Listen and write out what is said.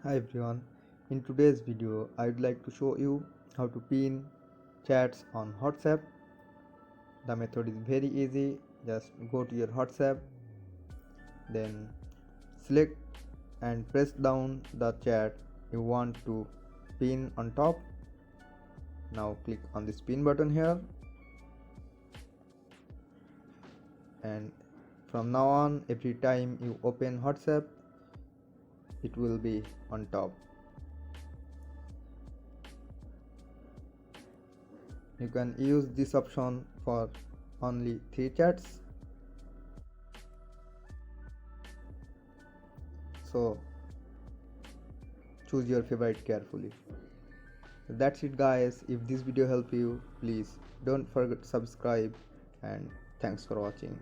Hi everyone, in today's video I would like to show you how to pin chats on WhatsApp. The method is very easy. Just go to your WhatsApp, then select and press down the chat you want to pin on top. Now click on this pin button here, and from now on every time you open WhatsApp it will be on top. You can use this option for only 3 chats, so choose your favorite carefully. That's it guys. If this video helped you, please don't forget to subscribe, and thanks for watching.